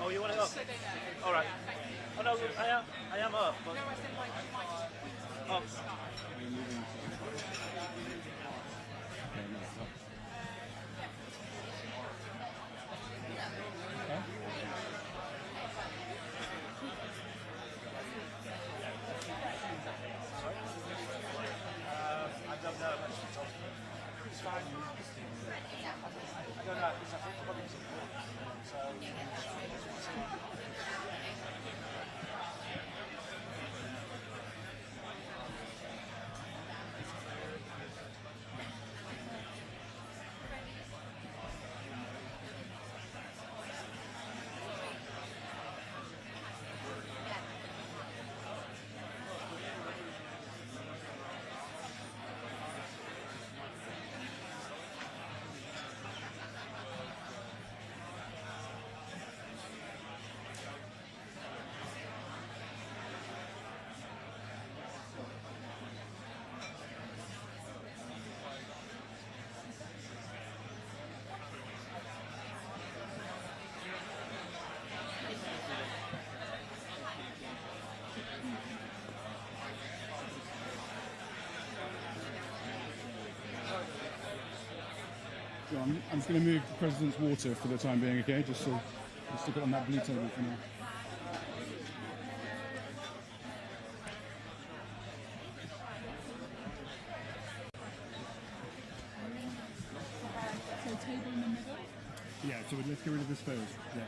Oh, you want to go? All right. Oh no, I am up. But... Oh. I don't know. It's fine. I don't know. Because I think probably it's important. So. So I'm just going to move the President's water for the time being, okay? Just so we'll stick it on that blue table for now. So table in the middle? Yeah, so let's get rid of this first. Yeah.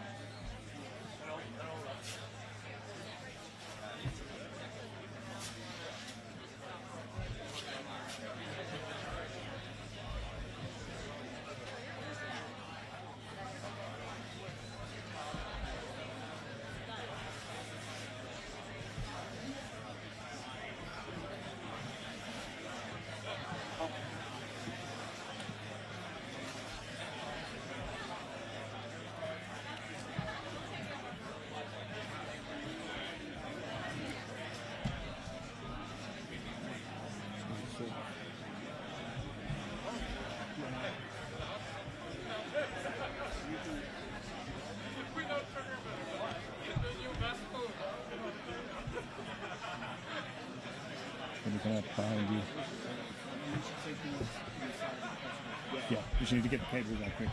Looking up behind you. Yeah, we just need to get the cables out quick.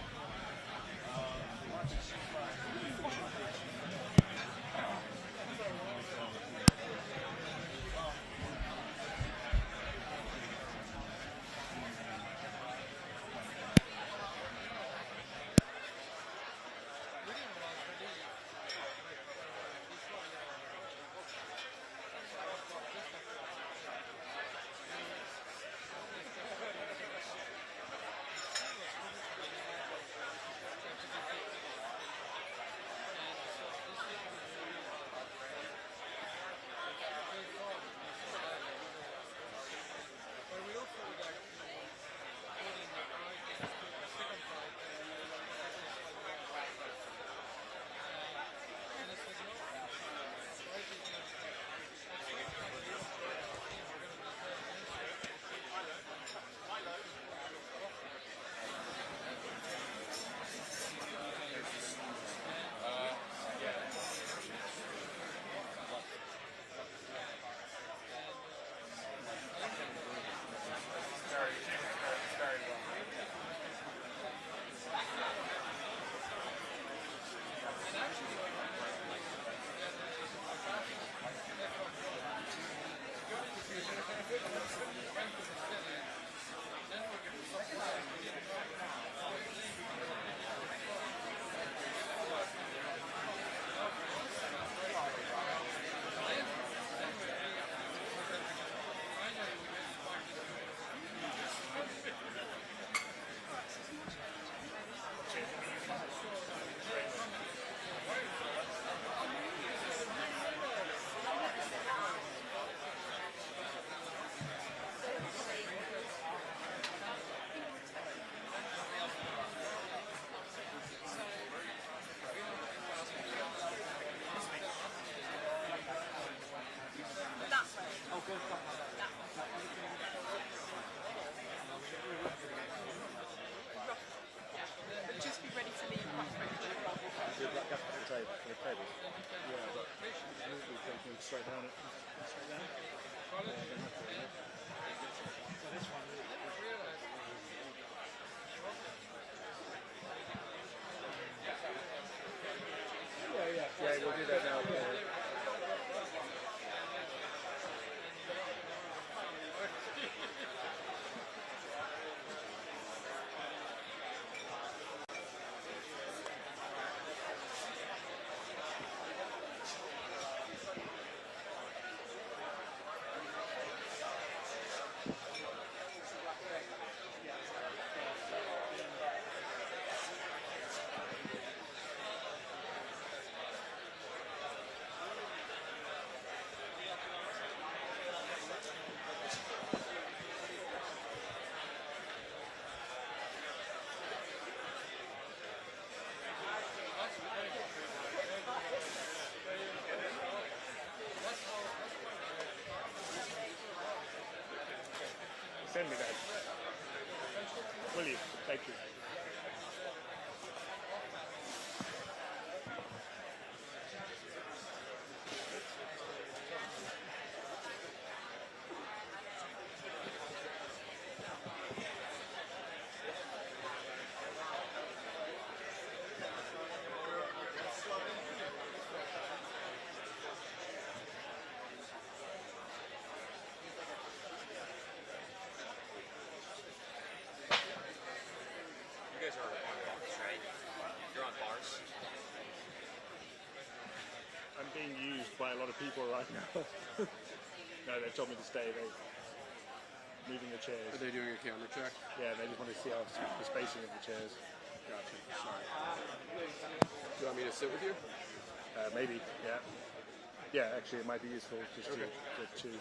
Send me that. Will you? Thank you. You guys are on bars, right? You're on bars. I'm being used by a lot of people right now. No, they told me to stay. They're moving the chairs. Are they doing a camera check? Yeah, they just want to see how the spacing of the chairs. Gotcha. Sorry. Do you want me to sit with you? Maybe, yeah. Yeah, actually, it might be useful just Okay. to chew.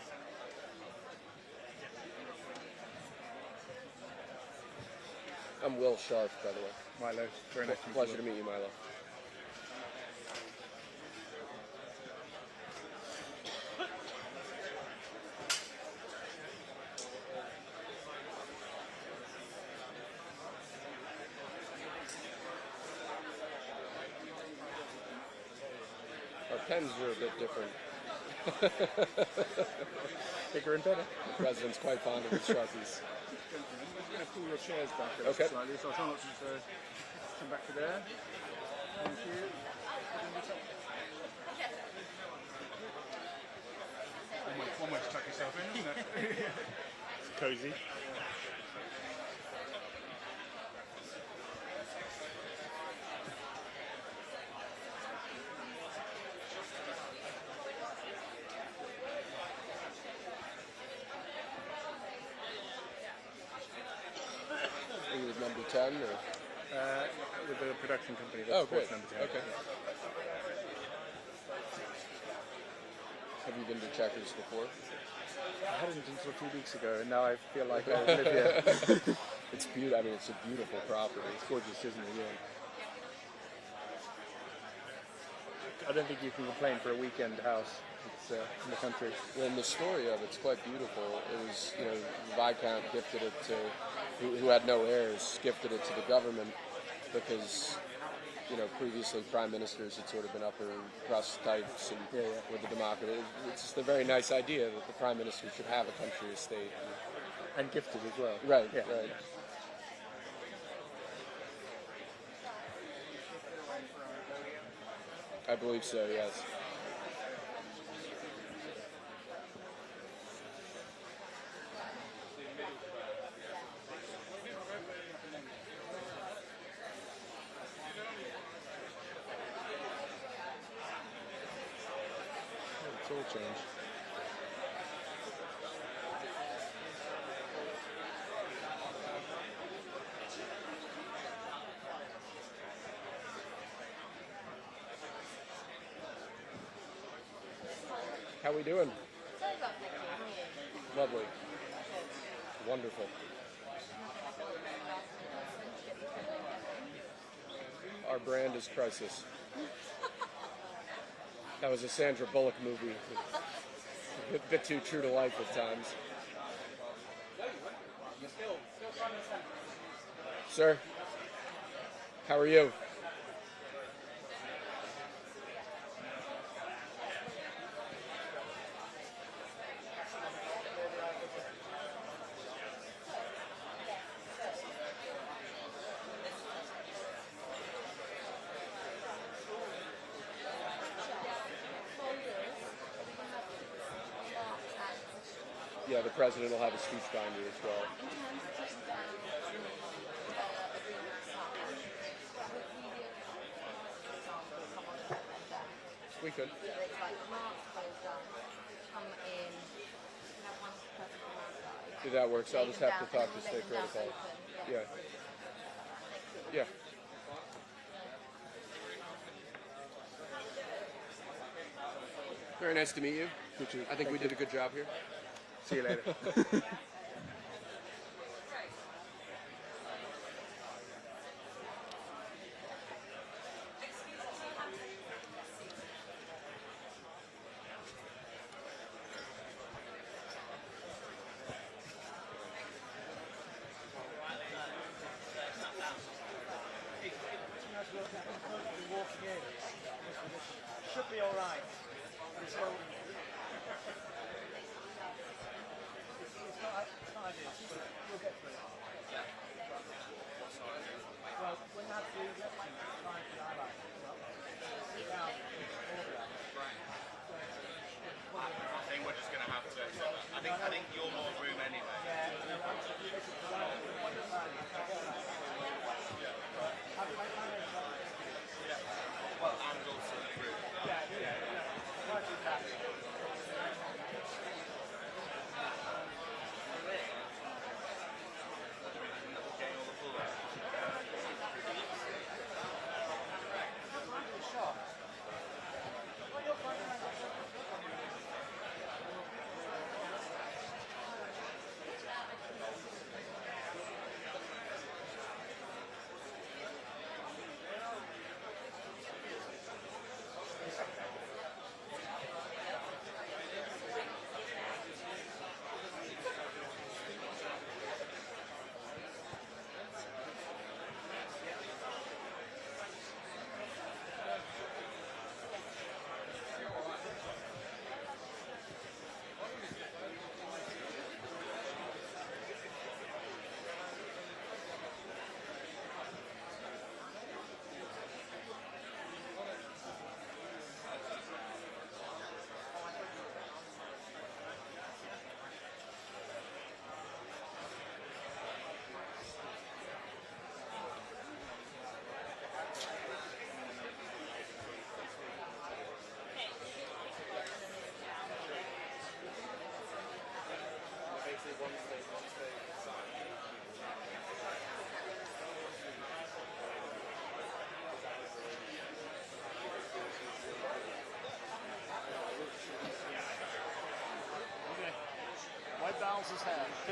I'm Will Sharp, by the way. Milo, very nice to meet you. Pleasure to meet you, Milo. Our pens are a bit different. Bigger and better. The president's quite fond of his Sharpies. I'm going to pull your chairs back a Okay. slightly, so I'll try not to come back to there. Thank you. One way to tuck yourself in, isn't it? It's cozy. I think it was number 10 or... With the production company. Oh, That's great. number 10. Okay. Have you been to Checkers before? I hadn't until 2 weeks ago, and now I feel like I live here. It's beautiful. I mean, it's a beautiful property. It's gorgeous, isn't it? Yeah. I don't think you can complain for a weekend house. It's in the country. Well, and the story of it's quite beautiful. It was, you know, Viscount gifted it to, who had no heirs, gifted it to the government because, you know, previously prime ministers had sort of been upper crust types and with the democracy. It's just a very nice idea that the prime minister should have a country estate. And gifted as well. Right, Yeah. right. I believe so, yes. It's all changed. How we doing? Lovely. Wonderful. Our brand is Crisis. That was a Sandra Bullock movie. A bit too true to life at times. Sir, how are you? Yeah, the president will have a speech binder as well. We could. If that works, I'll just have to talk to state protocol. Yeah. Yeah. Very nice to meet you. You too. I think we did a good job here. See you later.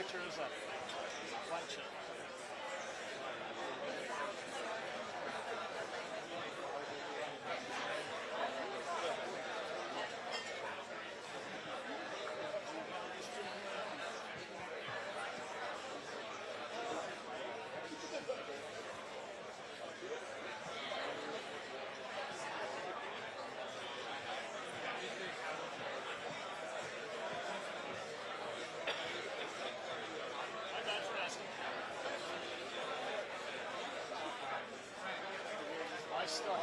picture is a flagship. Nice stuff.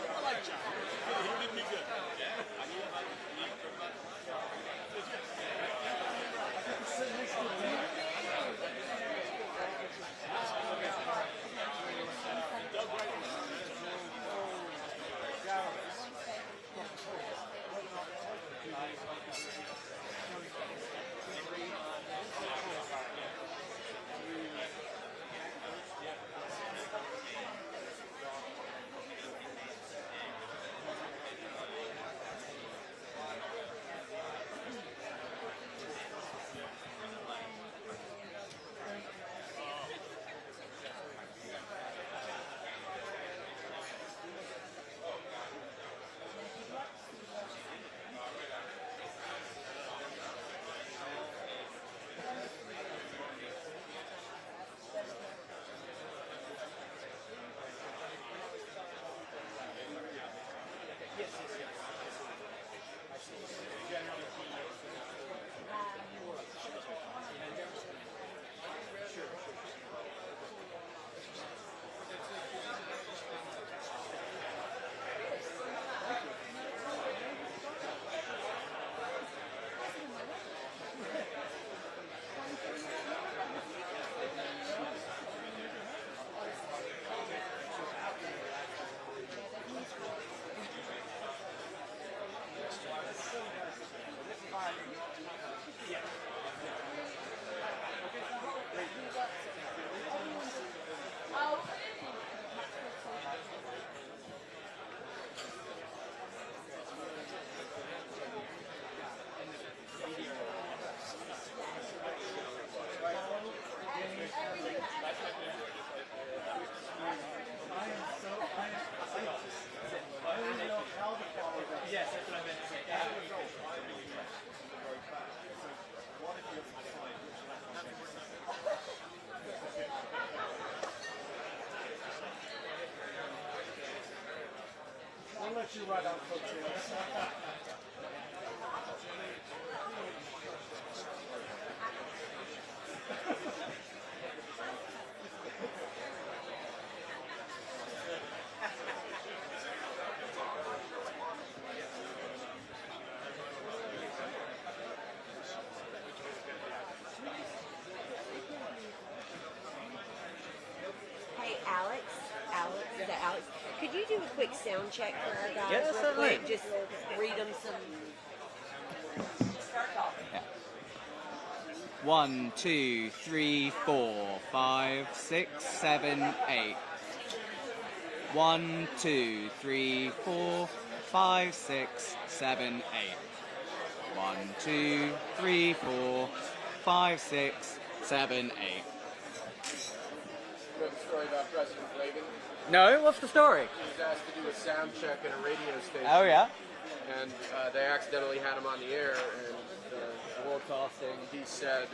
I like John. He did me good. I'll let you ride out coattails. do a quick sound check for our guys Yeah, real certainly. quick? Just read them some. Yeah. 1, 2, 3, 4, 5, 6, 7, 8. 1, 2, 3, 4, 5, 6, 7, 8. 1, 2, 3, 4, 5, 6, 7, 8. You know the story about President Reagan? No, what's the story? He was asked to do a sound check at a radio station. Oh yeah. And they accidentally had him on the air, and broadcasting, he said,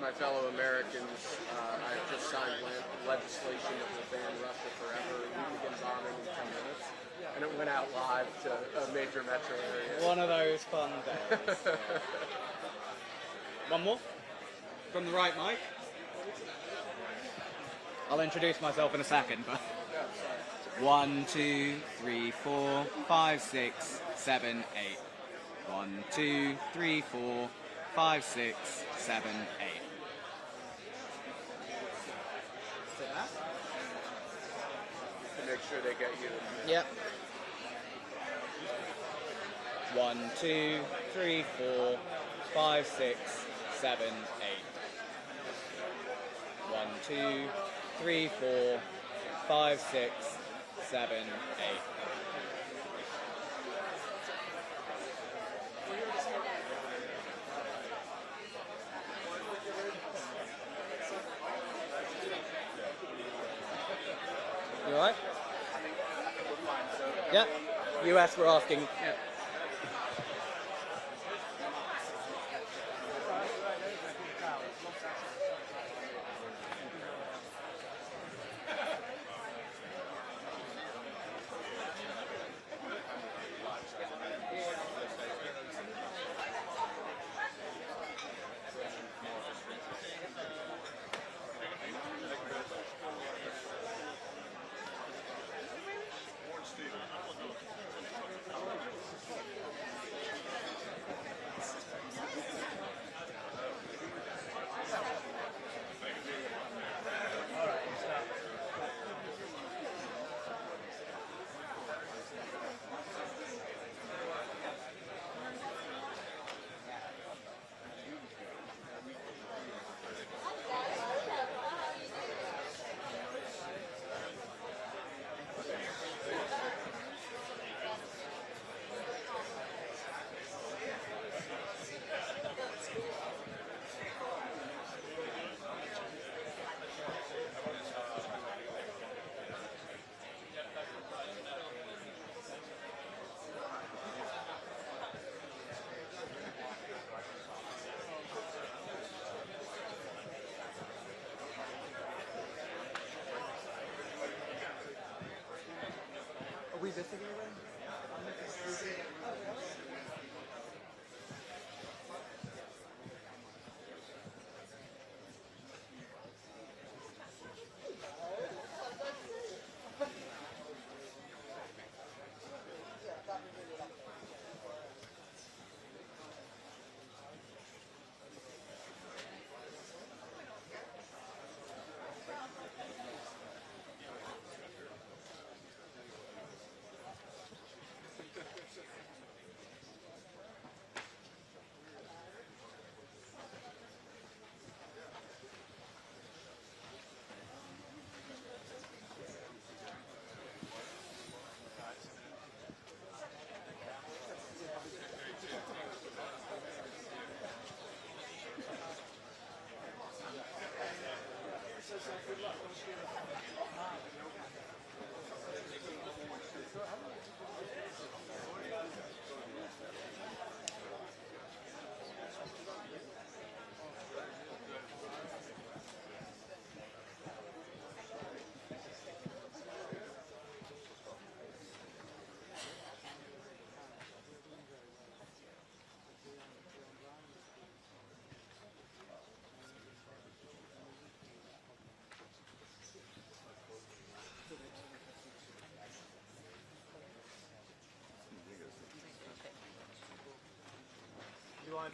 my fellow Americans, I've just signed legislation that will ban Russia forever. We begin bombing in 10 minutes. And it went out live to a major metro area. One of those fun days. One more? From the right mic? I'll introduce myself in a second, but... 1, 2, 3, 4, 5, 6, 7, 8. 1, 2, 3, 4, 5, 6, 7, 8. Is it that? To make sure they get you. Yep. 1, 2, 3, 4, 5, 6, 7, 8. 1, 2, 3, 4, 5, 6, 7, 8. You alright? Yeah. US were asking. Yeah. Are we missing anyone?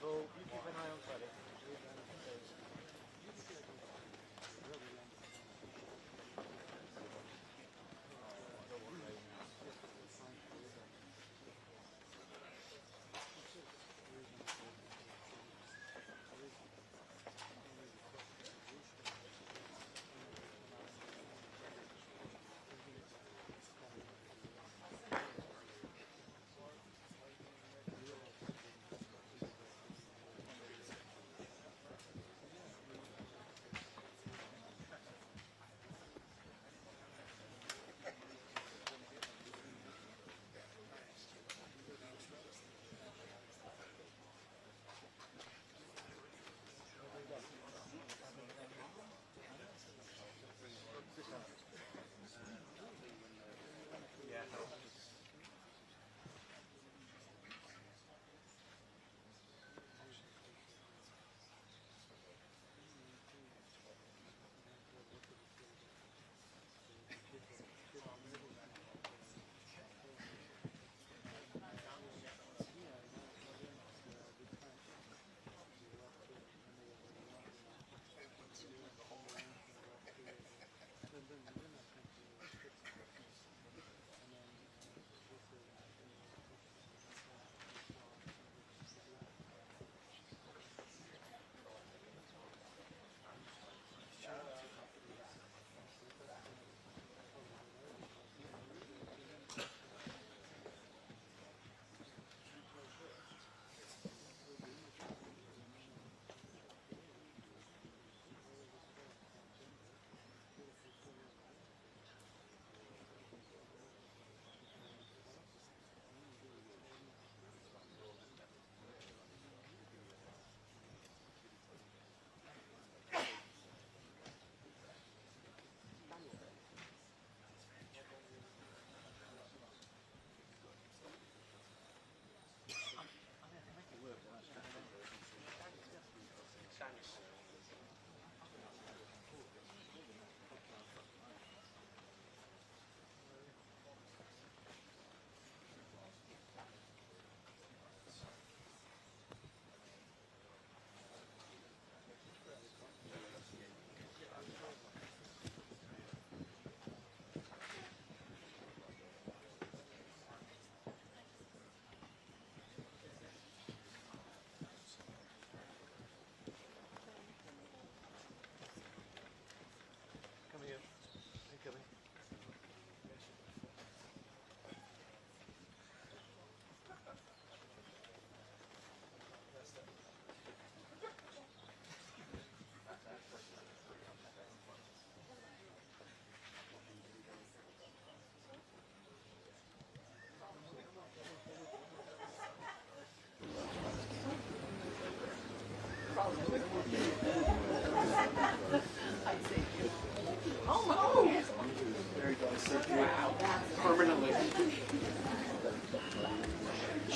Ball, you keep an eye on Freddie.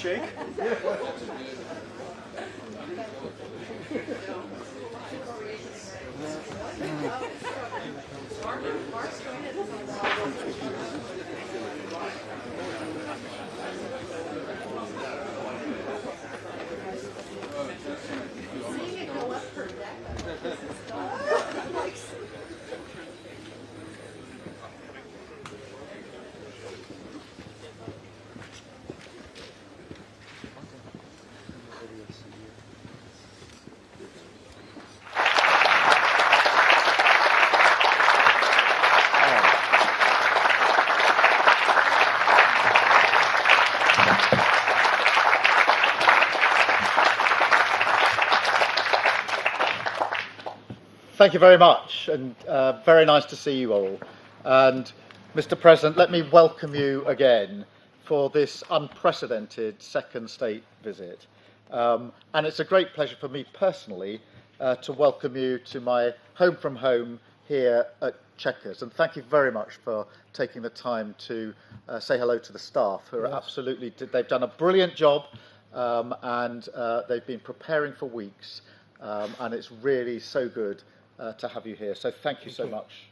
shake. Thank you very much, and very nice to see you all. And Mr. President, let me welcome you again for this unprecedented second state visit. And it's a great pleasure for me personally to welcome you to my home from home here at Chequers. And thank you very much for taking the time to say hello to the staff, who are absolutely, they've done a brilliant job, and they've been preparing for weeks. And it's really so good to have you here. So thank you so much.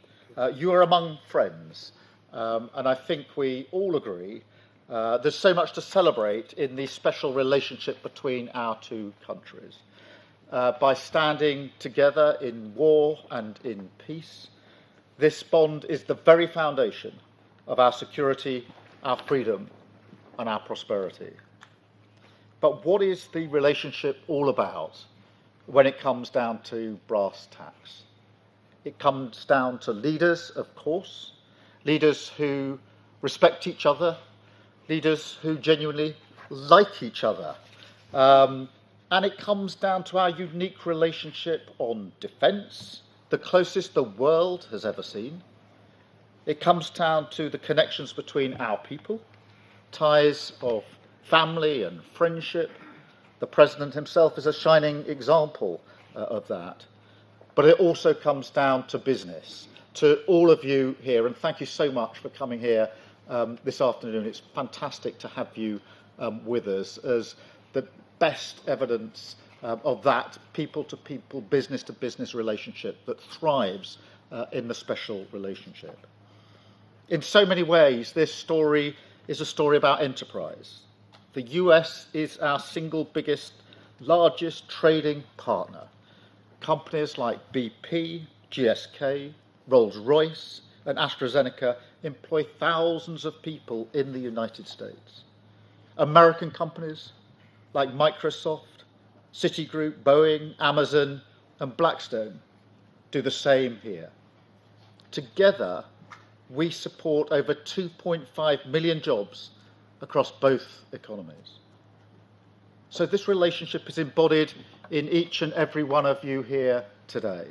You are among friends, and I think we all agree there's so much to celebrate in the special relationship between our two countries. By standing together in war and in peace, this bond is the very foundation of our security, our freedom, and our prosperity. But what is the relationship all about when it comes down to brass tacks? It comes down to leaders, of course, leaders who respect each other, leaders who genuinely like each other. And it comes down to our unique relationship on defence, the closest the world has ever seen. It comes down to the connections between our people, ties of family and friendship. The President himself is a shining example of that. But it also comes down to business, to all of you here, and thank you so much for coming here this afternoon. It's fantastic to have you with us as the best evidence of that people-to-people, business-to-business relationship that thrives in the special relationship. In so many ways, this story is a story about enterprise. The US is our single biggest, largest trading partner. Companies like BP, GSK, Rolls-Royce, and AstraZeneca employ thousands of people in the United States. American companies like Microsoft, Citigroup, Boeing, Amazon, and Blackstone do the same here. Together, we support over 2.5 million jobs across both economies. So this relationship is embodied in each and every one of you here today.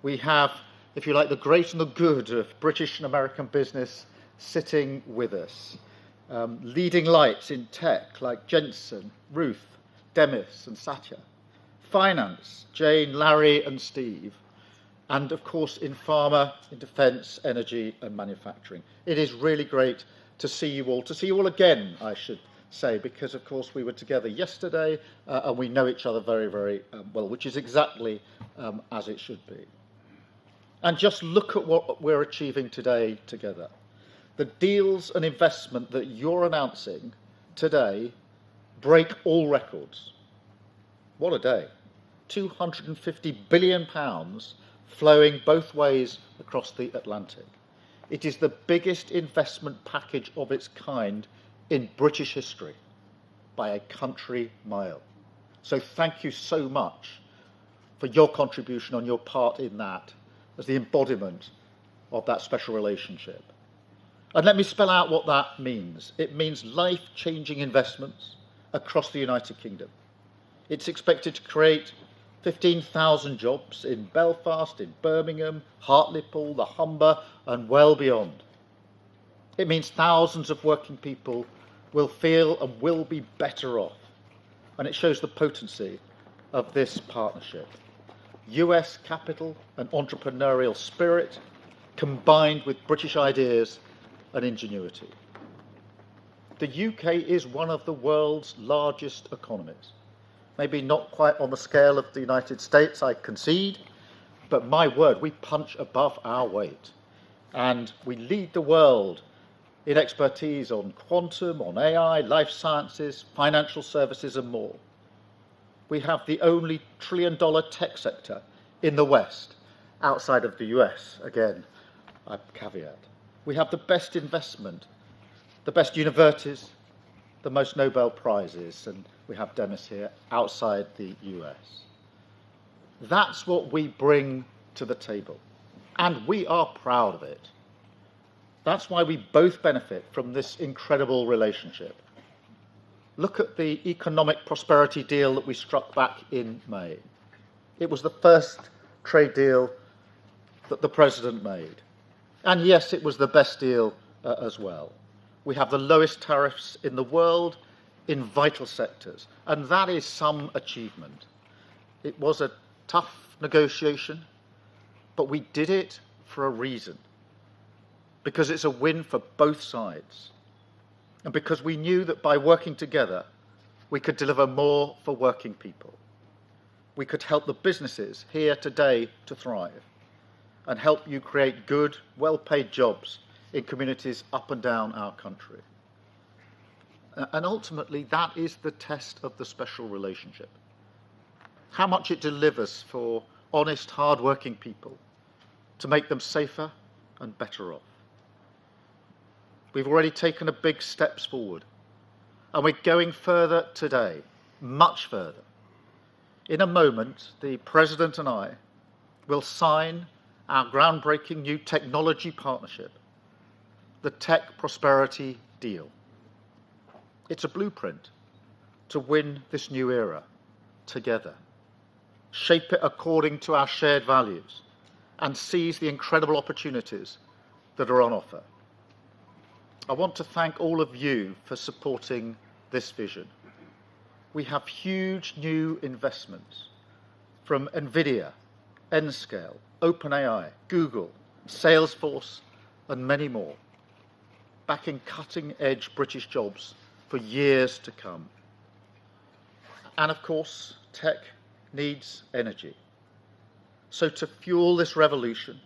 We have, if you like, the great and the good of British and American business sitting with us. Leading lights in tech like Jensen, Ruth, Demis and Satya. Finance, Jane, Larry and Steve. And of course in pharma, in defence, energy and manufacturing. It is really great to see you all again, I should say, because of course we were together yesterday and we know each other very, very well, which is exactly as it should be. And just look at what we're achieving today together. The deals and investment that you're announcing today break all records. What a day. £250 billion flowing both ways across the Atlantic. It is the biggest investment package of its kind in British history by a country mile. So thank you so much for your contribution on your part in that as the embodiment of that special relationship. And let me spell out what that means. It means life-changing investments across the United Kingdom. It's expected to create 15,000 jobs in Belfast, in Birmingham, Hartlepool, the Humber, and well beyond. It means thousands of working people will feel and will be better off. And it shows the potency of this partnership. US capital and entrepreneurial spirit combined with British ideas and ingenuity. The UK is one of the world's largest economies. Maybe not quite on the scale of the United States, I concede, but my word, we punch above our weight. And we lead the world in expertise on quantum, on AI, life sciences, financial services, and more. We have the only trillion-dollar tech sector in the West, outside of the US, again, I caveat. We have the best investment, the best universities, the most Nobel Prizes, and we have Demis here, outside the US. That's what we bring to the table, and we are proud of it. That's why we both benefit from this incredible relationship. Look at the economic prosperity deal that we struck back in May. It was the first trade deal that the President made. And yes, it was the best deal as well. We have the lowest tariffs in the world in vital sectors, and that is some achievement. It was a tough negotiation, but we did it for a reason. Because it's a win for both sides. And because we knew that by working together, we could deliver more for working people. We could help the businesses here today to thrive and help you create good, well-paid jobs in communities up and down our country. And ultimately, that is the test of the special relationship. How much it delivers for honest, hard-working people to make them safer and better off. We've already taken a big steps forward, and we're going further today, much further. In a moment, the President and I will sign our groundbreaking new technology partnership, the Tech Prosperity Deal. It's a blueprint to win this new era together, shape it according to our shared values, and seize the incredible opportunities that are on offer. I want to thank all of you for supporting this vision. We have huge new investments from NVIDIA, Nscale, OpenAI, Google, Salesforce, and many more, backing cutting-edge British jobs for years to come. And of course, tech needs energy. So to fuel this revolution,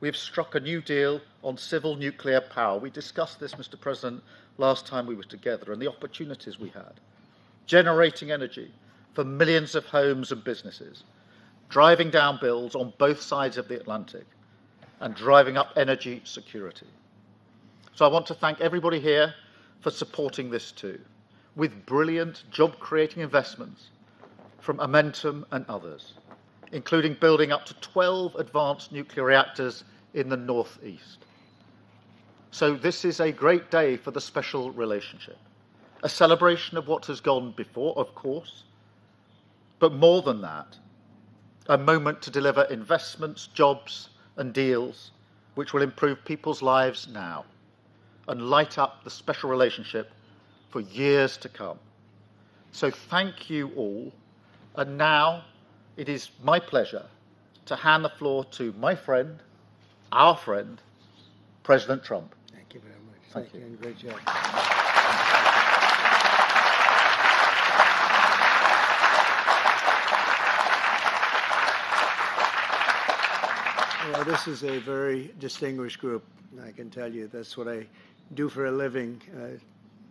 we've struck a new deal on civil nuclear power. We discussed this, Mr. President, last time we were together, and the opportunities we had. Generating energy for millions of homes and businesses, driving down bills on both sides of the Atlantic, and driving up energy security. So I want to thank everybody here for supporting this too, with brilliant job-creating investments from Momentum and others, including building up to 12 advanced nuclear reactors in the northeast. So this is a great day for the special relationship, a celebration of what has gone before, of course, but more than that, a moment to deliver investments, jobs, and deals which will improve people's lives now and light up the special relationship for years to come. So thank you all, and now it is my pleasure to hand the floor to my friend, our friend, President Trump. Thank you very much. Thank you. And great job. Well, this is a very distinguished group. I can tell you that's what I do for a living.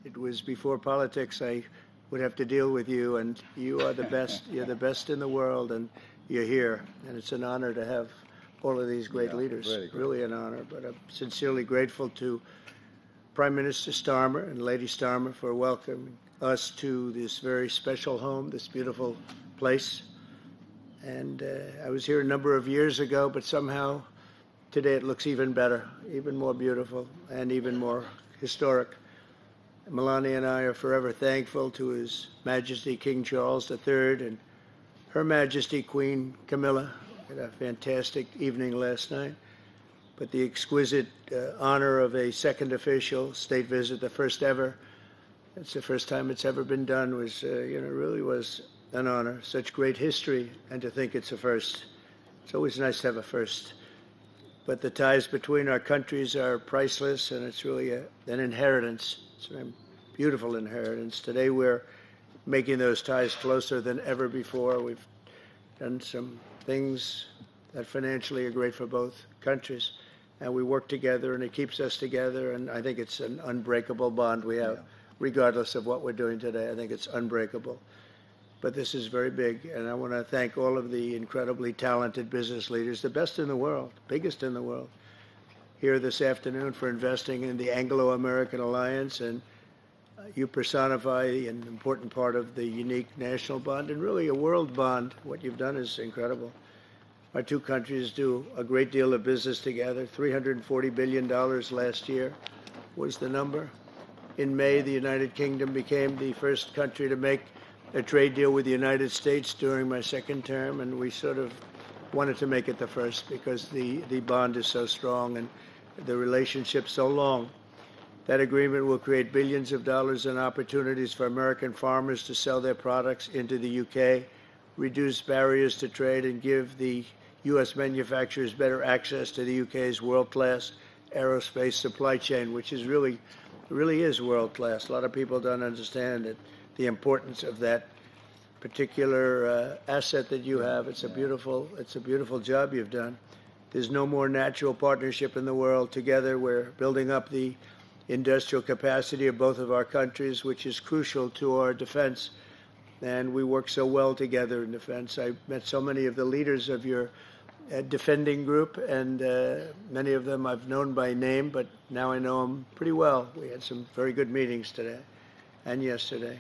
It was before politics. I would have to deal with you, and you are the best. You're the best in the world, and you're here. And it's an honor to have all of these great leaders. Really an honor. But I'm sincerely grateful to Prime Minister Starmer and Lady Starmer for welcoming us to this very special home, this beautiful place. And I was here a number of years ago, but somehow today it looks even better, even more beautiful, and even more historic. Melania and I are forever thankful to His Majesty King Charles III and Her Majesty Queen Camilla. We had a fantastic evening last night. But the exquisite honor of a second official state visit, the first ever, it's the first time it's ever been done, was, really was an honor. Such great history, and to think it's a first. It's always nice to have a first. But the ties between our countries are priceless, and it's really an inheritance. So I'm beautiful inheritance. Today we're making those ties closer than ever before. We've done some things that financially are great for both countries, and we work together, and it keeps us together, and I think it's an unbreakable bond we have, regardless of what we're doing today. I think it's unbreakable. But this is very big, and I want to thank all of the incredibly talented business leaders, the best in the world, biggest in the world, here this afternoon for investing in the Anglo-American Alliance, and you personify an important part of the unique national bond and really a world bond. What you've done is incredible. Our two countries do a great deal of business together. $340 billion last year was the number. In May, the United Kingdom became the first country to make a trade deal with the United States during my second term, and we sort of wanted to make it the first because the bond is so strong and the relationship so long. That agreement will create billions of dollars in opportunities for American farmers to sell their products into the UK, reduce barriers to trade, and give the U.S. manufacturers better access to the UK's world-class aerospace supply chain, which is really is world-class. A lot of people don't understand it, the importance of that particular asset that you have. It's a beautiful job you've done. There's no more natural partnership in the world. Together, we're building up the industrial capacity of both of our countries, which is crucial to our defense. And we work so well together in defense. I met so many of the leaders of your defending group, and many of them I've known by name, but now I know them pretty well. We had some very good meetings today and yesterday.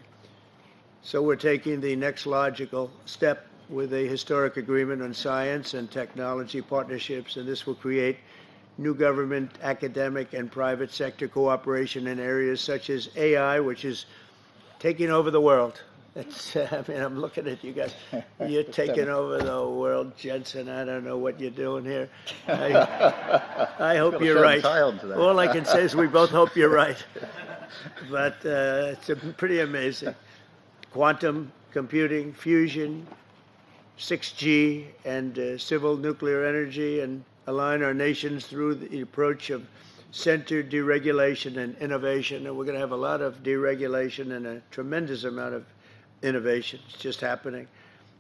So we're taking the next logical step with a historic agreement on science and technology partnerships, and this will create new government, academic, and private sector cooperation in areas such as AI, which is taking over the world. I'm looking at you guys. You're taking over the world, Jensen. I don't know what you're doing here. I hope you're right. All I can say is we both hope you're right. But it's pretty amazing. Quantum computing, fusion, 6G, and civil nuclear energy, and align our nations through the approach of centered deregulation and innovation. And we're going to have a lot of deregulation and a tremendous amount of innovation. It's just happening.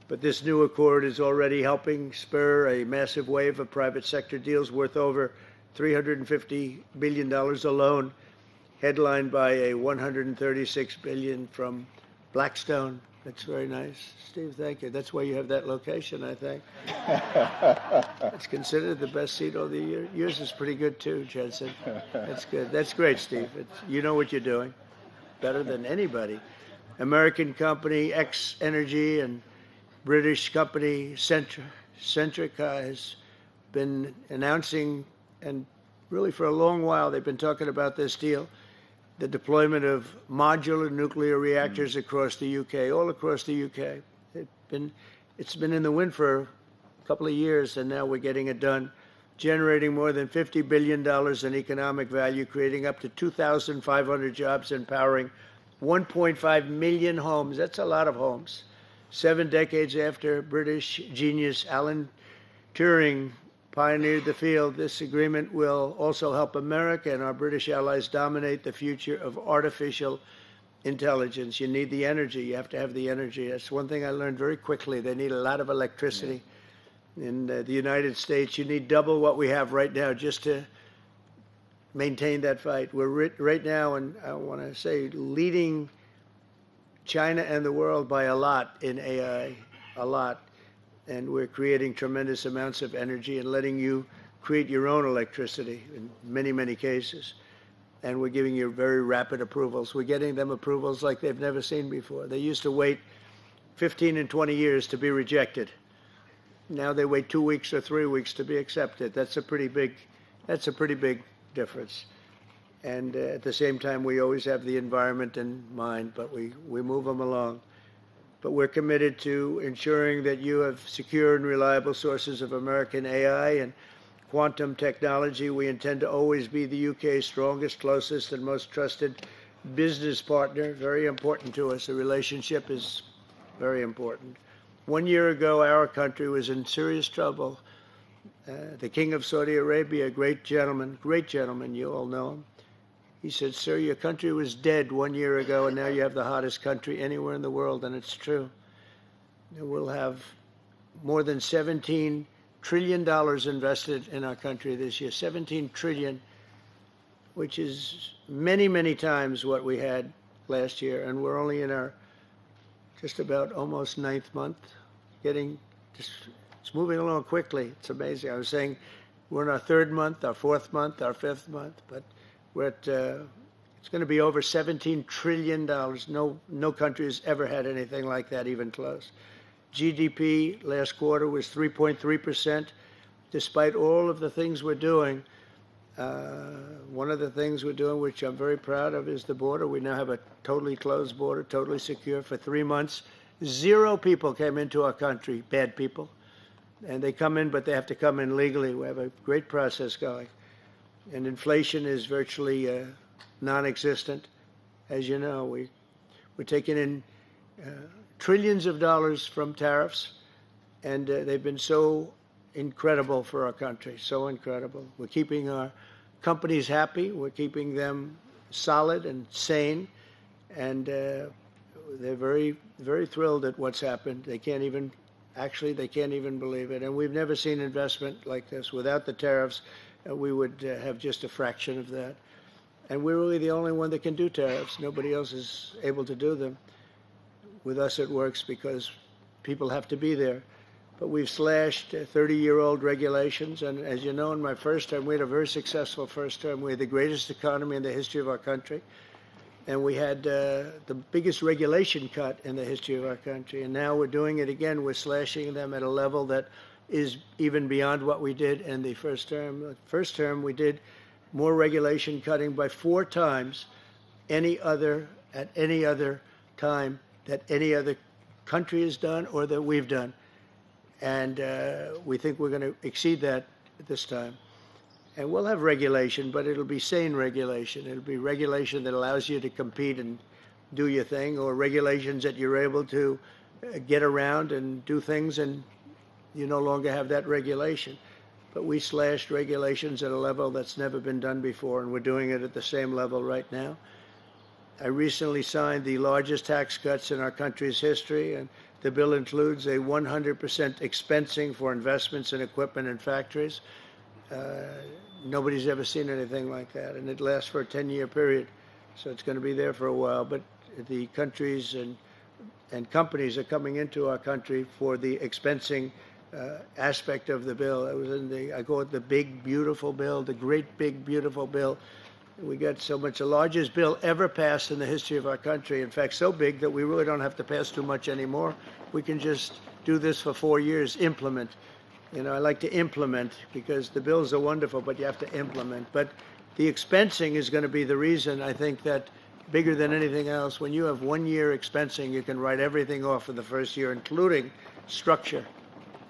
But this new accord is already helping spur a massive wave of private sector deals worth over $350 billion alone, headlined by a $136 billion from Blackstone. That's very nice. Steve, thank you. That's why you have that location, I think. It's considered the best seat of the year. Yours is pretty good too, Jensen. That's good. That's great, Steve. You know what you're doing better than anybody. American company X Energy and British company Centrica has been announcing, and really for a long while they've been talking about this deal, the deployment of modular nuclear reactors across the UK, all across the UK. It's been in the wind for a couple of years, and now we're getting it done, generating more than $50 billion in economic value, creating up to 2,500 jobs, and powering 1.5 million homes. That's a lot of homes. 7 decades after British genius Alan Turing pioneered the field, this agreement will also help America and our British allies dominate the future of artificial intelligence. You need the energy. You have to have the energy. That's one thing I learned very quickly. They need a lot of electricity. In the United States, you need double what we have right now just to maintain that fight. We're right now, and I want to say, leading China and the world by a lot in AI, a lot. And we're creating tremendous amounts of energy and letting you create your own electricity in many, many cases. And we're giving you very rapid approvals. We're getting them approvals like they've never seen before. They used to wait 15 and 20 years to be rejected. Now they wait 2 weeks or 3 weeks to be accepted. That's a pretty big difference. And at the same time, we always have the environment in mind, but we move them along. But we're committed to ensuring that you have secure and reliable sources of American AI and quantum technology. We intend to always be the UK's strongest, closest, and most trusted business partner. Very important to us. The relationship is very important. 1 year ago, our country was in serious trouble. The King of Saudi Arabia, great gentleman, you all know him. He said, "Sir, your country was dead 1 year ago, and now you have the hottest country anywhere in the world," and it's true. We'll have more than $17 trillion invested in our country this year. 17 trillion, which is many, many times what we had last year, and we're only in our just about almost ninth month. It's moving along quickly. It's amazing. I was saying we're in our third month, our fourth month, our fifth month, but we're at, it's going to be over $17 trillion. No country has ever had anything like that, even close. GDP last quarter was 3.3%. Despite all of the things we're doing, one of the things we're doing, which I'm very proud of, is the border. We now have a totally closed border, totally secure. For 3 months, 0 people came into our country, bad people. And they come in, but they have to come in legally. We have a great process going. And inflation is virtually non-existent. As you know, we're taking in trillions of dollars from tariffs, and they've been so incredible for our country, so incredible. We're keeping our companies happy. We're keeping them solid and sane, and they're very, very thrilled at what's happened. They can't even believe it. And we've never seen investment like this. Without the tariffs, we would have just a fraction of that. And we're really the only one that can do tariffs. Nobody else is able to do them. With us, it works because people have to be there. But we've slashed 30-year-old regulations. And as you know, in my first term, we had a very successful first term. We had the greatest economy in the history of our country. And we had the biggest regulation cut in the history of our country. And now we're doing it again. We're slashing them at a level that is even beyond what we did in the first term. The first term, we did more regulation cutting by 4 times at any other time that any other country has done or that we've done. And we think we're going to exceed that this time. And we'll have regulation, but it'll be sane regulation. It'll be regulation that allows you to compete and do your thing, or regulations that you're able to get around and do things and you no longer have that regulation. But we slashed regulations at a level that's never been done before, and we're doing it at the same level right now. I recently signed the largest tax cuts in our country's history, and the bill includes a 100% expensing for investments in equipment and factories. Nobody's ever seen anything like that, and it lasts for a 10-year period, so it's going to be there for a while. But the countries and companies are coming into our country for the expensing aspect of the bill. It was I call it the big, beautiful bill, the great, big, beautiful bill. We got so much, the largest bill ever passed in the history of our country. In fact, so big that we really don't have to pass too much anymore. We can just do this for 4 years, implement. You know, I like to implement because the bills are wonderful, but you have to implement. But the expensing is going to be the reason, I think, that bigger than anything else, when you have 1 year expensing, you can write everything off for the first year, including structure.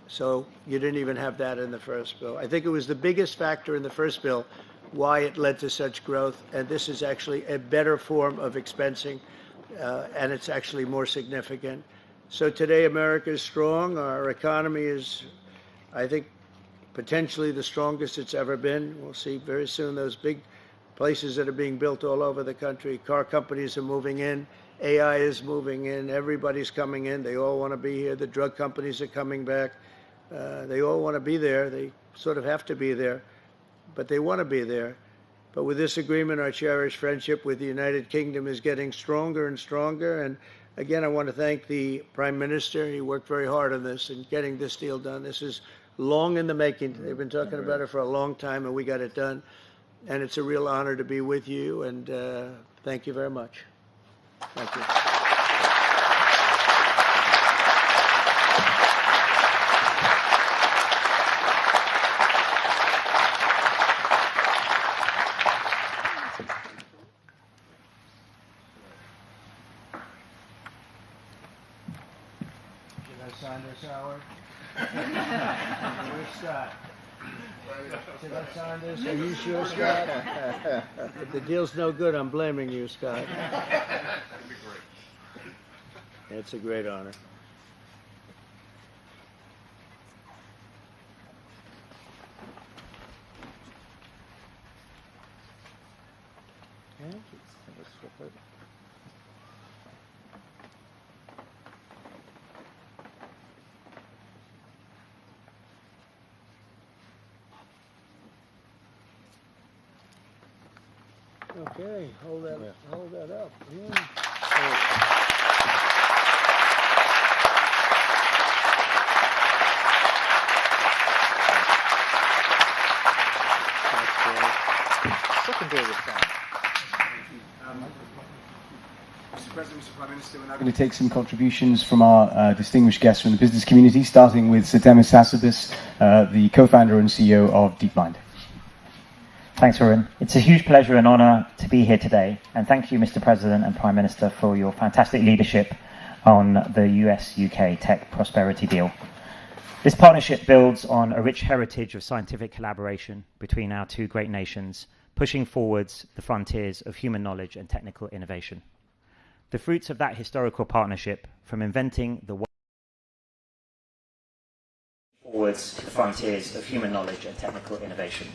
So you didn't even have that in the first bill. I think it was the biggest factor in the first bill why it led to such growth, and this is actually a better form of expensing, and it's actually more significant. So today America is strong. Our economy is, I think, potentially the strongest it's ever been. We'll see very soon those big places that are being built all over the country. Car companies are moving in. AI is moving in. Everybody's coming in. They all want to be here. The drug companies are coming back. They all want to be there. They sort of have to be there, but they want to be there. But with this agreement, our cherished friendship with the United Kingdom is getting stronger and stronger. And again, I want to thank the Prime Minister. He worked very hard on this and getting this deal done. This is long in the making. They've been talking about it for a long time, and we got it done. And it's a real honor to be with you, and thank you very much. Thank you. Sign this, Howard. Where's Scott? Should I sign this? Are you sure, Scott? If the deal's no good, I'm blaming you, Scott. That'd be great. It's a great honor. Okay, hold that up. Yeah. Secondary this time. Mr. President, Mr. Prime Minister, we're now going to take some contributions from our distinguished guests from the business community, starting with Sir Demis Hassabis, the co-founder and CEO of DeepMind. Thanks, Arun. It's a huge pleasure and honour to be here today, and thank you, Mr. President and Prime Minister, for your fantastic leadership on the US-UK tech prosperity deal. This partnership builds on a rich heritage of scientific collaboration between our two great nations, pushing forwards the frontiers of human knowledge and technical innovation. The fruits of that historical partnership, from inventing the forwards the frontiers of human knowledge and technical innovation.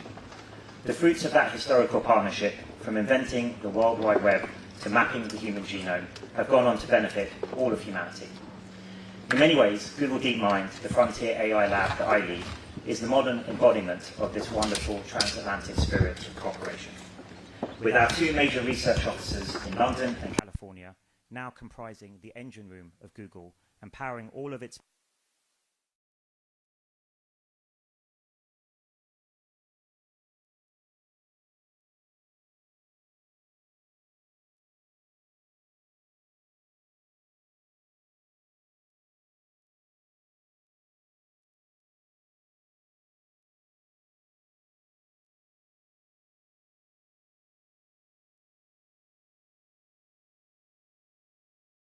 The fruits of that historical partnership, from inventing the World Wide Web to mapping the human genome, have gone on to benefit all of humanity. In many ways, Google DeepMind, the frontier AI lab that I lead, is the modern embodiment of this wonderful transatlantic spirit of cooperation. With our two major research offices in London and California, now comprising the engine room of Google and powering all of its